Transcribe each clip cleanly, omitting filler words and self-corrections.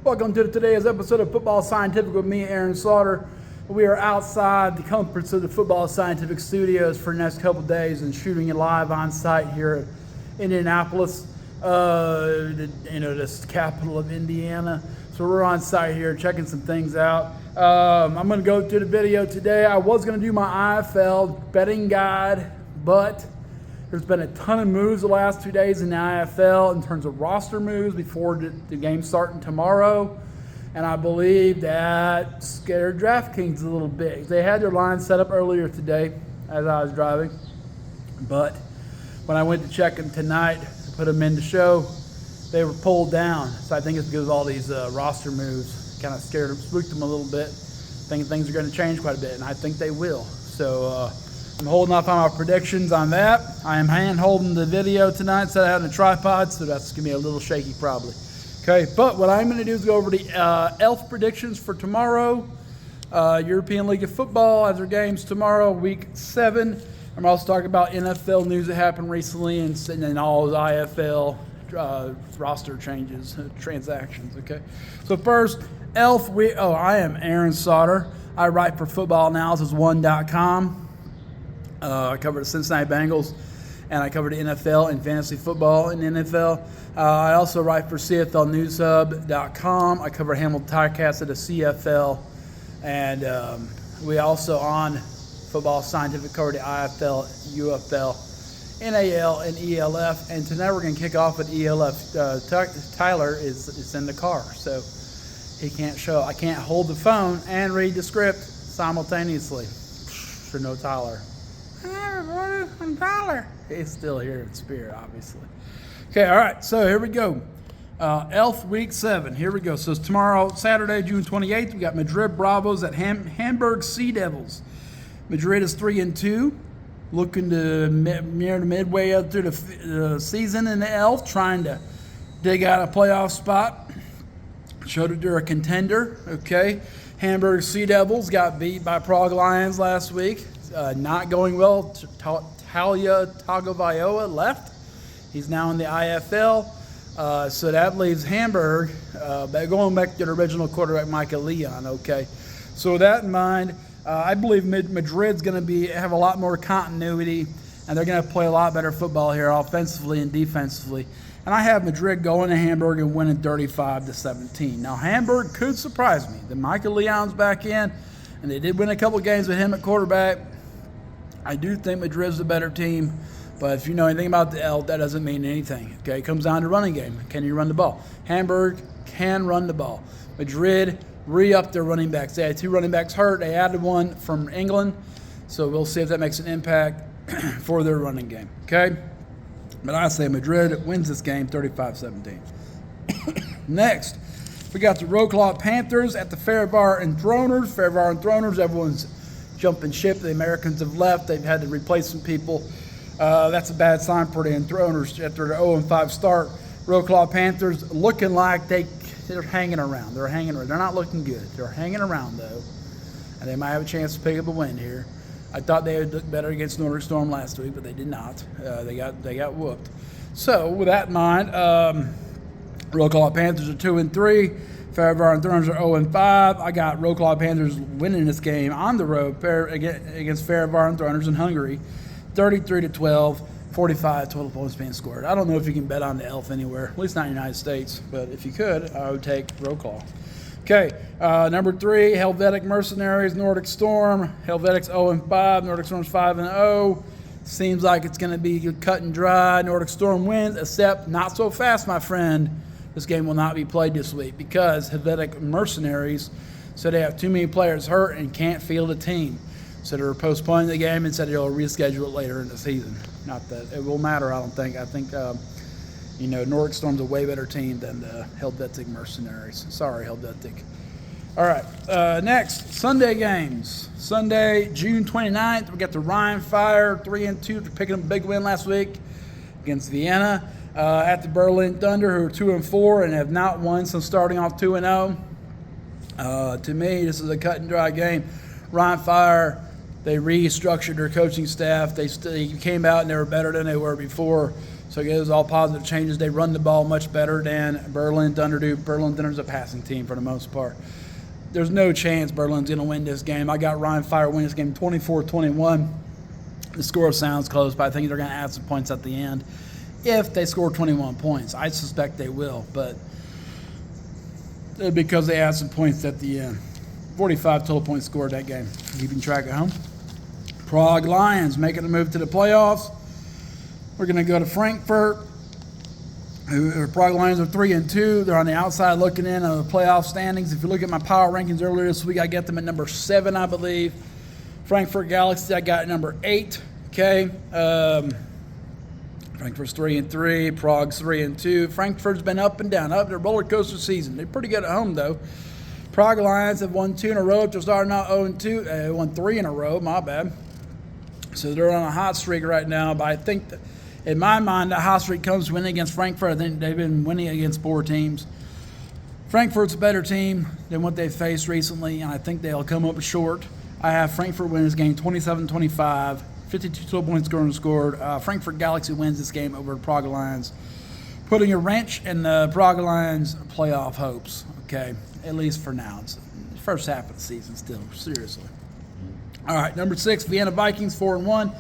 Welcome to today's episode of Football Scientific with me, Aaron Slaughter. We are outside the comforts of the Football Scientific studios for the next couple of days and shooting it live on site here in Indianapolis, this capital of Indiana. So we're on site here checking some things out. I'm going to go through the video today. I was going to do my IFL betting guide, but there's been a ton of moves the last 2 days in the IFL in terms of roster moves before the game starting tomorrow. And I believe that scared DraftKings a little bit. They had their line set up earlier today as I was driving. But when I went to check them tonight to put them in the show, they were pulled down. So I think it's because of all these roster moves. Kind of scared them, spooked them a little bit. Thinking things are going to change quite a bit, and I think they will. So I'm holding off on my predictions on that. I am hand holding the video tonight instead of having a tripod, so that's going to be a little shaky probably. Okay, but what I'm going to do is go over the ELF predictions for tomorrow. European League of Football has their games tomorrow, week 7. I'm also talking about NFL news that happened recently and then all those IFL roster changes, transactions, okay? So first, ELF, I am Aaron Slaughter. I write for footballanalysis1.com. I cover the Cincinnati Bengals, and I cover the NFL and fantasy football in the NFL. I also write for CFLNewsHub.com. I cover Hamilton Ticats at the CFL, and we also on Football Scientific cover the IFL, UFL, NAL, and ELF. And tonight we're going to kick off with ELF. Tyler is in the car, so he can't show. I can't hold the phone and read the script simultaneously. For no Tyler. I'm Tyler. He's still here in spirit, obviously. Okay, all right, so here we go. ELF Week 7, here we go. So it's tomorrow, Saturday, June 28th. We got Madrid Bravos at Hamburg Sea Devils. Madrid is 3-2, looking to near the midway up through the season in the ELF, trying to dig out a playoff spot. Showed that they're a contender, okay. Hamburg Sea Devils got beat by Prague Lions last week. Not going well. Talia Tagovailoa left. He's now in the IFL. So that leaves Hamburg going back to the original quarterback, Micah Leon, okay. So with that in mind, I believe Madrid's going to have a lot more continuity, and they're going to play a lot better football here offensively and defensively. And I have Madrid going to Hamburg and winning 35-17. Now, Hamburg could surprise me. The Micah Leon's back in, and they did win a couple games with him at quarterback. I do think Madrid's the better team, but if you know anything about the ELF, that doesn't mean anything. Okay, it comes down to running game. Can you run the ball? Hamburg can run the ball. Madrid re-upped their running backs. They had 2 running backs hurt. They added one from England, so we'll see if that makes an impact for their running game. Okay, but I say Madrid wins this game 35-17. Next, we got the Wrocław Panthers at the Feyenoord and Throners. Feyenoord and Throners, everyone's jumping ship. The Americans have left. They've had to replace some people. That's a bad sign for the Throners after their 0-5 start. Wrocław Panthers looking like they're hanging around. They're hanging around. They're not looking good. They're hanging around, though, and they might have a chance to pick up a win here. I thought they would look better against Nordic Storm last week, but they did not. They got whooped. So with that in mind, Wrocław Panthers are 2-3. Feyenoord and Throners are 0-5. I got Wrocław Panthers winning this game on the road against Feyenoord and Throners in Hungary, 33-12, 45 total points being scored. I don't know if you can bet on the ELF anywhere, at least not in the United States, but if you could, I would take Wrocław. Okay, number 3, Helvetic Mercenaries, Nordic Storm. Helvetic's 0-5, Nordic Storm's 5-0. Seems like it's going to be cut and dry. Nordic Storm wins, except not so fast, my friend. This game will not be played this week because Helvetic Mercenaries said they have too many players hurt and can't field a team. So they're postponing the game and said they'll reschedule it later in the season. Not that it will matter, I don't think. I think, Nordic Storm's a way better team than the Helvetic Mercenaries. Sorry, Helvetic. All right, next, Sunday games. Sunday, June 29th, we got the Rhine Fire, 3-2, for picking up a big win last week against Vienna. At the Berlin Thunder, who are 2-4 and have not won since starting off 2-0. To me, this is a cut and dry game. Rhine Fire, they restructured their coaching staff. They came out and they were better than they were before. So it gives all positive changes. They run the ball much better than Berlin Thunder do. Berlin Thunder's a passing team for the most part. There's no chance Berlin's going to win this game. I got Ryan Fire winning this game 24-21. The score sounds close, but I think they're going to add some points at the end. If they score 21 points, I suspect they will, but because they add some points at the end. 45 total points scored that game. Keeping track at home. Prague Lions making a move to the playoffs. We're going to go to Frankfurt. Prague Lions are 3-2. They're on the outside looking in on the playoff standings. If you look at my power rankings earlier this week, I got them at number 7, I believe. Frankfurt Galaxy, I got number 8. Okay. Frankfurt's 3-3. Prague's 3-2. Frankfurt's been up and down, up their roller coaster season. They're pretty good at home, though. Prague Lions have won 2 in a row. They're starting out 0-2. They won 3 in a row. My bad. So they're on a hot streak right now. But I think that, in my mind, the hot streak comes winning against Frankfurt. I think they've been winning against 4 teams. Frankfurt's a better team than what they've faced recently, and I think they'll come up short. I have Frankfurt win this game 27-25. 52 total points scored. Frankfurt Galaxy wins this game over the Prague Lions, putting a wrench in the Prague Lions' playoff hopes. Okay, at least for now. It's the first half of the season still, seriously. All right, number 6, Vienna Vikings 4-1.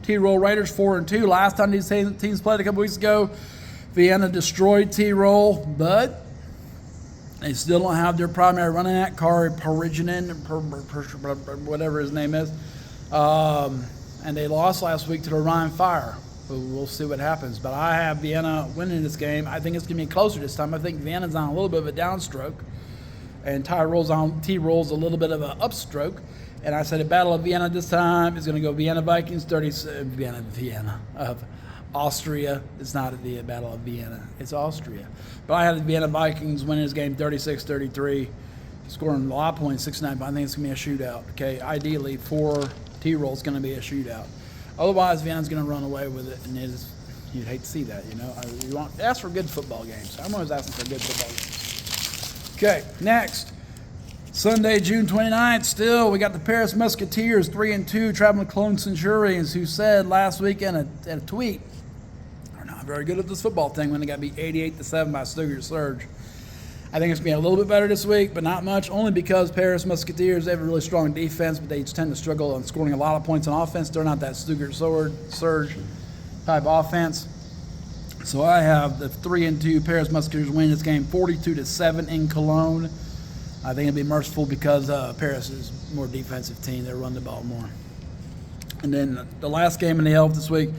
T-Roll Raiders 4-2. Last time these teams played a couple weeks ago, Vienna destroyed T-Roll, but they still don't have their primary running back, Kari Pariginen, whatever his name is. And they lost last week to the Ryan Fire. We'll see what happens. But I have Vienna winning this game. I think it's going to be closer this time. I think Vienna's on a little bit of a downstroke, and T-Roll's a little bit of an upstroke. And I said the Battle of Vienna this time is going to go Vienna Vikings 37. Vienna of Austria. It's not the Battle of Vienna. It's Austria. But I had the Vienna Vikings winning this game 36-33, scoring a lot of points, 69. But I think it's going to be a shootout. Okay, ideally for T-Roll is going to be a shootout. Otherwise, Vienna's going to run away with it, and you'd hate to see that. You know, you ask for good football games. I'm always asking for good football games. Okay, next. Sunday, June 29th, still, we got the Paris Musketeers, 3-2, traveling to Cologne Centurions, who said last week in a tweet, "We're not very good at this football thing," when they got beat 88-7 by Stuttgart Surge. I think it's going to be a little bit better this week, but not much, only because Paris Musketeers, they have a really strong defense, but they tend to struggle on scoring a lot of points on offense. They're not that Stuttgart Surge type offense. So I have the 3-2 Paris Musketeers win this game 42-7 in Cologne. I think it'll be merciful because Paris is a more defensive team. They run the ball more. And then the last game in the Elf this week,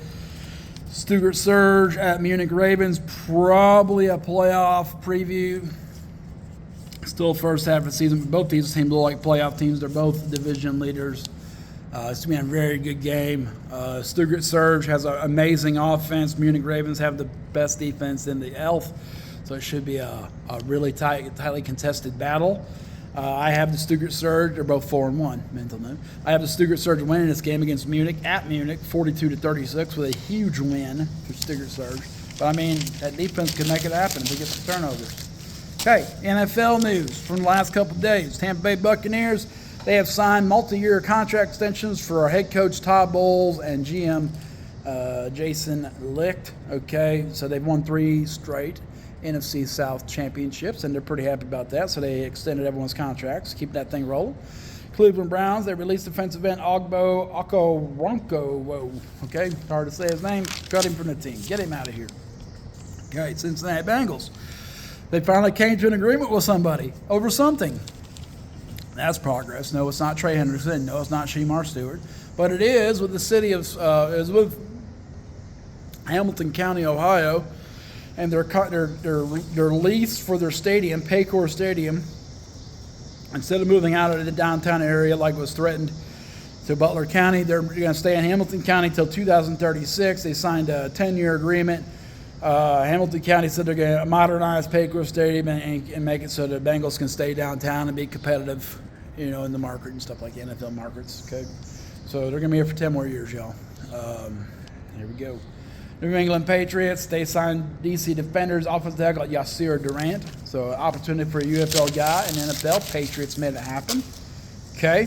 Stuttgart Surge at Munich Ravens, probably a playoff preview. Still first half of the season, but both these teams look like playoff teams. They're both division leaders. It's going to be a very good game. Stuttgart Surge has an amazing offense. Munich Ravens have the best defense in the Elf. So it should be a really tightly contested battle. I have the Stuttgart Surge. They're both 4-1. Mental note. I have the Stuttgart Surge winning this game against Munich at Munich, 42-36, with a huge win for Stuttgart Surge. But I mean, that defense could make it happen if we get some turnovers. Okay, NFL news from the last couple of days. Tampa Bay Buccaneers, they have signed multi-year contract extensions for our head coach Todd Bowles and GM Jason Licht. Okay, so they've won 3 straight NFC South championships, and they're pretty happy about that. So they extended everyone's contracts, keep that thing rolling. Cleveland Browns, they released defensive end Ogbo Okoronkwo. Okay, hard to say his name. Cut him from the team. Get him out of here. Okay, Cincinnati Bengals. They finally came to an agreement with somebody over something. That's progress. No, it's not Trey Henderson. No, it's not Shemar Stewart. But it is with the city of, is with Hamilton County, Ohio. And their lease for their stadium, Paycor Stadium, instead of moving out of the downtown area like was threatened to Butler County, they're going to stay in Hamilton County till 2036. They signed a 10-year agreement. Hamilton County said they're going to modernize Paycor Stadium and make it so the Bengals can stay downtown and be competitive, you know, in the market and stuff like the NFL markets. Okay, so they're going to be here for 10 more years, y'all. Here we go. New England Patriots, they signed DC Defenders offensive tackle Yasir Durant. So opportunity for a UFL guy in the NFL. Patriots made it happen. Okay.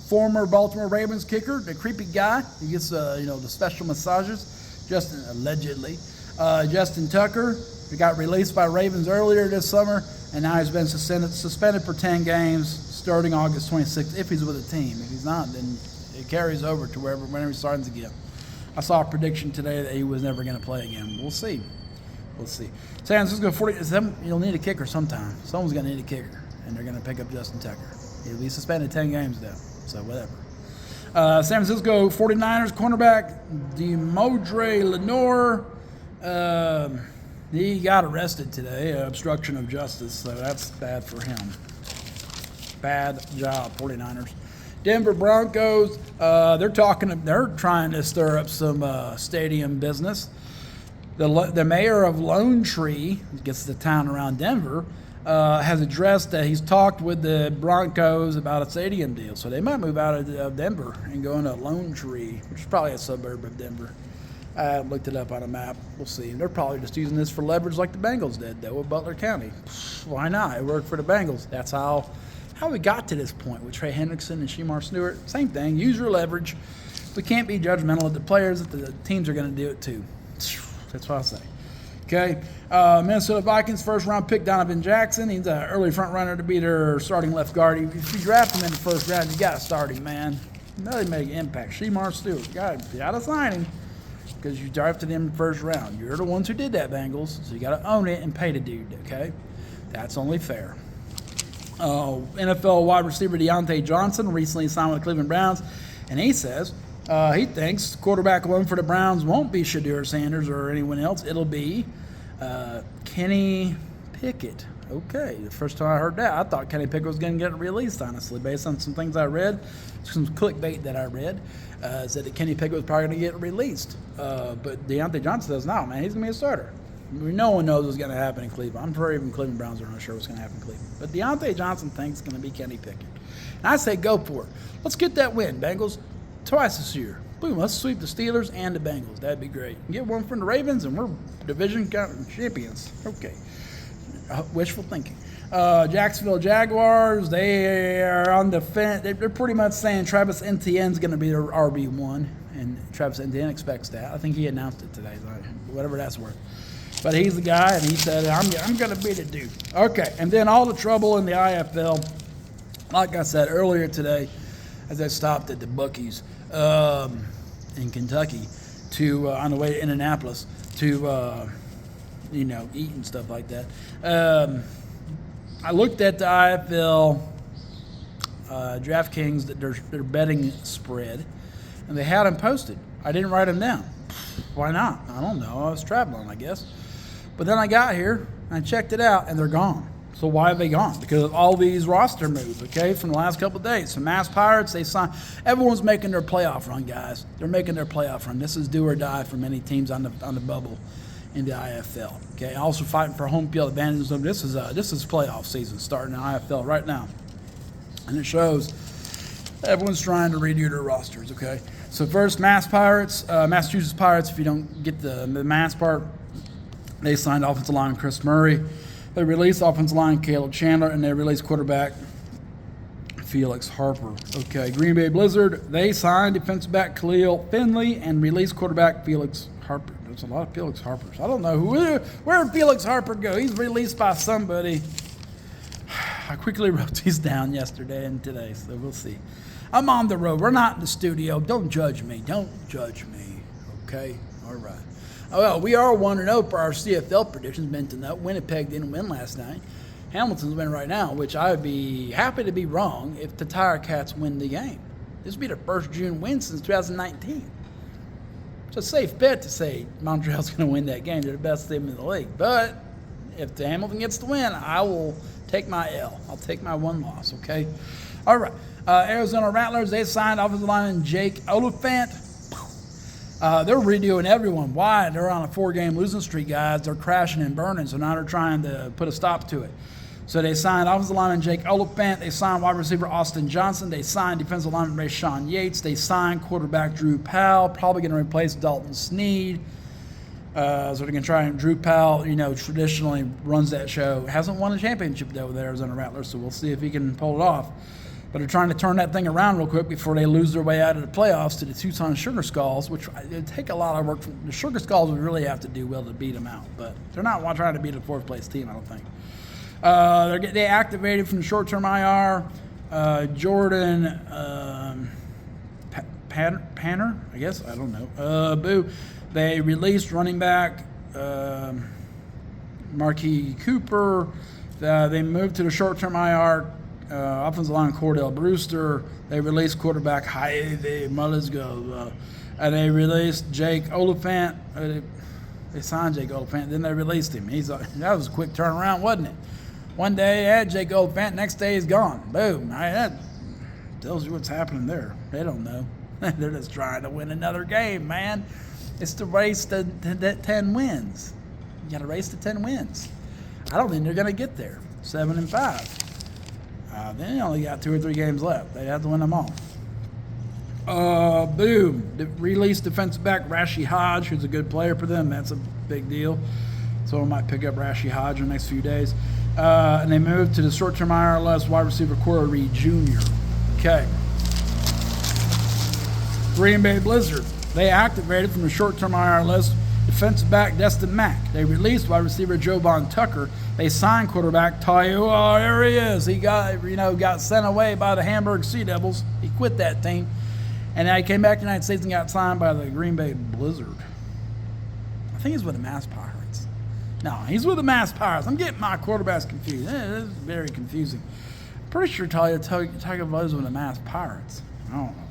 Former Baltimore Ravens kicker, the creepy guy. He gets, the special massages. allegedly. Justin Tucker, he got released by Ravens earlier this summer, and now he's been suspended for 10 games starting August 26th if he's with a team. If he's not, then it carries over to whenever he starts again. I saw a prediction today that he was never going to play again. We'll see. San Francisco 40. You'll need a kicker sometime. Someone's going to need a kicker, and they're going to pick up Justin Tucker. He'll be suspended 10 games though, so whatever. San Francisco 49ers cornerback DeMondre Lenore. He got arrested today, obstruction of justice, so that's bad for him. Bad job, 49ers. Denver Broncos, they're trying to stir up some stadium business. The mayor of Lone Tree, I guess the town around Denver, has addressed that he's talked with the Broncos about a stadium deal. So they might move out of Denver and go into Lone Tree, which is probably a suburb of Denver. I looked it up on a map. We'll see. They're probably just using this for leverage like the Bengals did, though, with Butler County. Why not? It worked for the Bengals. That's how we got to this point with Trey Hendrickson and Shemar Stewart. Same thing. Use your leverage. We can't be judgmental of the players if the teams are going to do it too. That's what I say. Okay. Minnesota Vikings first-round pick Donovan Jackson. He's an early front runner to be their starting left guard. If you draft him in the first round, you got to start him, man. Really make an impact. Shemar Stewart. You got to sign him because you drafted him in the first round. You're the ones who did that, Bengals. So you got to own it and pay the dude, okay? That's only fair. NFL wide receiver Deontay Johnson recently signed with the Cleveland Browns, and he says he thinks quarterback one for the Browns won't be Shadur Sanders or anyone else. It'll be Kenny Pickett. Okay, the first time I heard that, I thought Kenny Pickett was going to get released, honestly, based on some things I read, some clickbait that I read, said that Kenny Pickett was probably going to get released. But Deontay Johnson says, no, man, he's going to be a starter. No one knows what's going to happen in Cleveland. I'm sure even Cleveland Browns are not sure what's going to happen in Cleveland. But Deontay Johnson thinks it's going to be Kenny Pickett. And I say go for it. Let's get that win, Bengals, twice this year. Boom, let's sweep the Steelers and the Bengals. That'd be great. Get one from the Ravens, and we're division champions. Okay. Wishful thinking. Jacksonville Jaguars, they are on the fence. They're pretty much saying Travis Etienne's going to be their RB1, and Travis Etienne expects that. I think he announced it today, so whatever that's worth. But he's the guy, and he said, I'm going to be the dude. Okay, and then all the trouble in the IFL. Like I said earlier today, as I stopped at the bookies in Kentucky on the way to Indianapolis to eat and stuff like that. I looked at the IFL DraftKings, their betting spread, and they had them posted. I didn't write them down. Why not? I don't know. I was traveling, I guess. But then I got here, and I checked it out, and they're gone. So why have they gone? Because of all these roster moves, okay, from the last couple of days. So Mass Pirates, they signed. Everyone's making their playoff run, guys. They're making their playoff run. This is do or die for many teams on the bubble in the IFL. Okay, also fighting for home field advantage. This is playoff season starting in the IFL right now, and it shows everyone's trying to redo their rosters. Okay, so first Massachusetts Pirates. If you don't get the Mass part, they signed offensive lineman Chris Murray. They released offensive line Caleb Chandler, and they released quarterback Felix Harper. Okay, Green Bay Blizzard, they signed defensive back Khalil Finley and released quarterback Felix Harper. There's a lot of Felix Harpers. I don't know where did Felix Harper go? He's released by somebody. I quickly wrote these down yesterday and today, so we'll see. I'm on the road. We're not in the studio. Don't judge me. Don't judge me. Okay? All right. Well, we are 1-0 for our CFL predictions. Benton up. Winnipeg didn't win last night. Hamilton's winning right now, which I would be happy to be wrong if the Tire Cats win the game. This would be their first June win since 2019. It's a safe bet to say Montreal's going to win that game. They're the best team in the league. But if the Hamilton gets the win, I will take my L. I'll take my one loss, okay? All right. Arizona Rattlers, they signed offensive lineman Jake Oliphant. They're redoing everyone. Why? They're on a 4-game losing streak, guys. They're crashing and burning, so now they're trying to put a stop to it. So they signed offensive lineman Jake Oliphant. They signed wide receiver Austin Johnson. They signed defensive lineman Rashawn Yates. They signed quarterback Drew Powell, probably going to replace Dalton Sneed. So they're going to try and Drew Powell, traditionally runs that show. Hasn't won a championship, though, with the Arizona Rattlers, so we'll see if he can pull it off. But they're trying to turn that thing around real quick before they lose their way out of the playoffs to the Tucson Sugar Skulls, which it'd take a lot of work. The Sugar Skulls would really have to do well to beat them out, but they're not trying to beat a fourth-place team, I don't think. They activated from the short-term IR Jordan Panner, I guess. I don't know. Boo. They released running back Marquis Cooper. They moved to the short-term IR offensive line Cordell Brewster. They released quarterback Jaime Mullesgo. And they released Jake Oliphant. They signed Jake Oliphant, then they released him. That was a quick turnaround, wasn't it? One day they had Jake Oliphant, next day he's gone. Boom. That tells you what's happening there. They don't know. They're just trying to win another game, man. It's the race to 10 wins. You got to race to 10 wins. I don't think they're going to get there. 7-5. Then they only got 2 or 3 games left. They have to win them all. Boom. Released defensive back Rashi Hodge, who's a good player for them. That's a big deal. So I might pick up Rashi Hodge in the next few days. And they moved to the short-term IRLS wide receiver Corey Reed Jr. Okay. Green Bay Blizzard. They activated from the short-term IRLS defensive back Destin Mack. They released wide receiver Jovan Tucker. They signed quarterback Tayo. There he is. He got sent away by the Hamburg Sea Devils. He quit that team. And then he came back to the United States and got signed by the Green Bay Blizzard. I think he's with the Mass Pirates. No, he's with the Mass Pirates. I'm getting my quarterbacks confused. This is very confusing. I'm pretty sure Tayo was with the Mass Pirates. I don't know.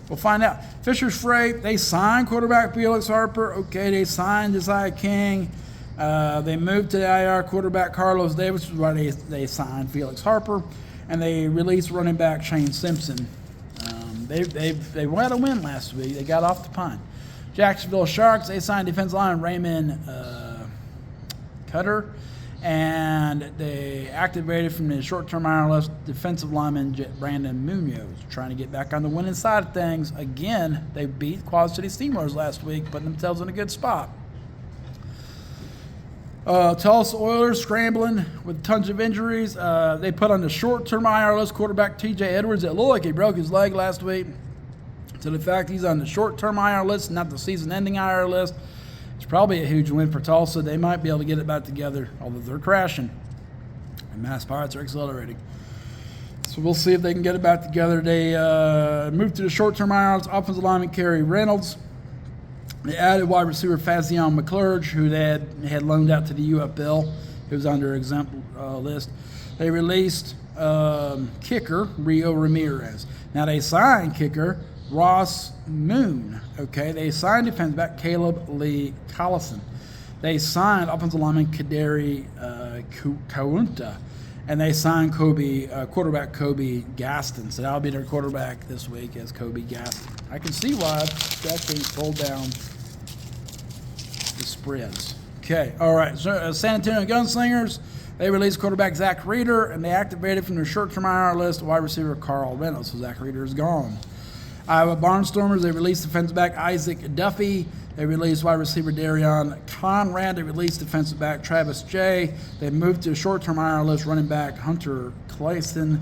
We'll find out. Fisher's Freight, they signed quarterback Felix Harper. Okay, they signed Josiah King. They moved to the IR quarterback Carlos Davis, which is why they signed Felix Harper. And they released running back Shane Simpson. They had a win last week. They got off the punt. Jacksonville Sharks, they signed defensive line Raymond Cutter. And they activated from the short-term IRLS defensive lineman Brandon Munoz, trying to get back on the winning side of things. Again, they beat Quad City Steamrollers last week, putting themselves in a good spot. Tulsa Oilers scrambling with tons of injuries. They put on the short-term IRLS quarterback T.J. Edwards. It looked like he broke his leg last week. So the fact he's on the short-term IR list, not the season-ending IR list, it's probably a huge win for Tulsa. They might be able to get it back together, although they're crashing. And Mass Pirates are accelerating. So we'll see if they can get it back together. They moved to the short-term IRLS offensive lineman Kerry Reynolds. They added wide receiver Fazion McClurge, who they had loaned out to the UFL. He was on their exempt list. They released kicker Rio Ramirez. Now they signed kicker Ross Moon. Okay, they signed defensive back Caleb Lee Collison. They signed offensive lineman Kaderi Kaunta. And they signed quarterback Kobe Gaston. So that'll be their quarterback this week as Kobe Gaston. I can see why DraftKings pulled down the spreads. Okay, all right. So, San Antonio Gunslingers, they released quarterback Zach Reeder, and they activated from their short-term IR list wide receiver Carl Reynolds. So Zach Reeder is gone. Iowa Barnstormers, they released defensive back Isaac Duffy. They released wide receiver Darion Conrad. They released defensive back Travis J. They moved to a short-term IR list running back Hunter Clayson.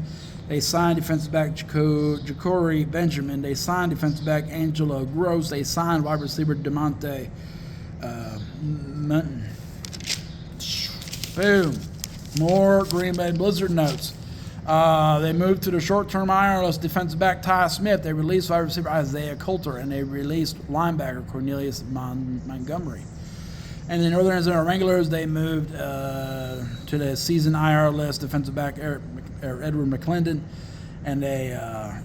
They signed defensive back Ja'Cory Benjamin. They signed defensive back Angelo Gross. They signed wide receiver DeMonte Munton. Boom. More Green Bay Blizzard notes. They moved to the short-term IRLS defensive back Ty Smith. They released wide receiver Isaiah Coulter, and they released linebacker Cornelius Montgomery. And the Northern Arizona Wranglers, they moved to the season IRLS defensive back Edward McClendon, and they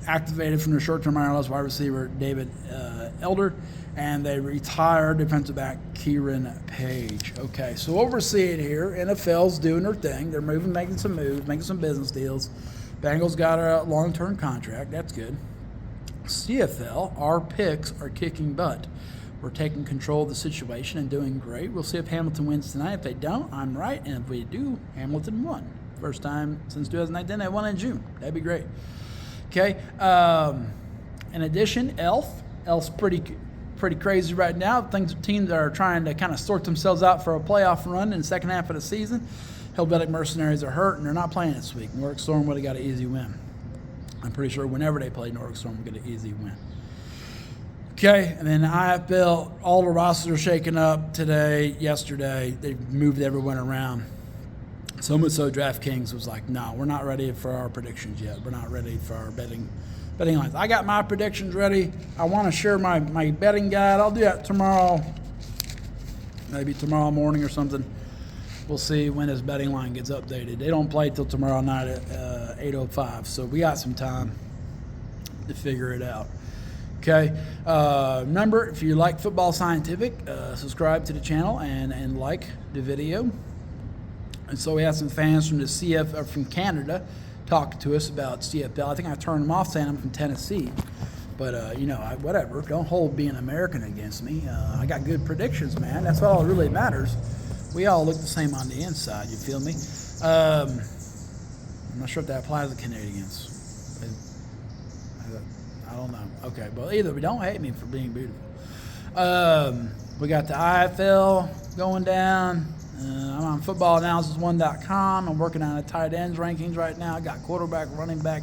activated from the short-term IRLS wide receiver David Elder, and they retired defensive back Kieran Page. Okay, so what we're seeing here, NFL's doing their thing. They're making some moves, making some business deals. Bengals got a long-term contract. That's good. CFL, our picks are kicking butt. We're taking control of the situation and doing great. We'll see if Hamilton wins tonight. If they don't, I'm right. And if we do, Hamilton won. First time since 2019 they won in June. That'd be great. Okay. In addition, Elf's pretty crazy right now. Teams are trying to kind of sort themselves out for a playoff run in the second half of the season. Helvetic Mercenaries are hurt, and they're not playing this week. Warwick Storm would have got an easy win. I'm pretty sure whenever they play Norfolk Storm, we'll get an easy win. Okay, and then the IFL, all the rosters are shaking up today, yesterday. They moved everyone around. So much so DraftKings was like, no, we're not ready for our predictions yet. We're not ready for our betting lines. I got my predictions ready. I want to share my betting guide. I'll do that tomorrow, maybe tomorrow morning or something. We'll see when this betting line gets updated. They don't play till tomorrow night at 8:05, so we got some time to figure it out. Okay, remember, if you like Football Scientific, subscribe to the channel and like the video. And so we had some fans from the from Canada talking to us about CFL. I think I turned them off saying I'm from Tennessee, but you know, whatever. Don't hold being American against me. I got good predictions, man. That's all that really matters. We all look the same on the inside. You feel me? I'm not sure if that applies to Canadians. I don't know. Okay, well, either we don't hate me for being beautiful. We got the IFL going down. I'm on footballanalysis1.com. I'm working on the tight ends rankings right now. I got quarterback, running back,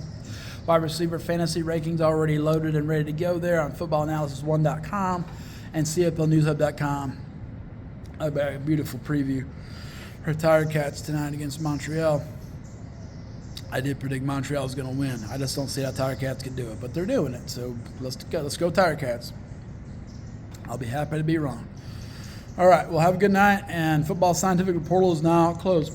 wide receiver, fantasy rankings already loaded and ready to go there on footballanalysis1.com and CFLnewshub.com. A beautiful preview for Tiger Cats tonight against Montreal. I did predict Montreal was going to win. I just don't see how Tiger Cats can do it, but they're doing it. So let's go Tiger Cats. I'll be happy to be wrong. All right, well, have a good night, and Football Scientific portal is now closed.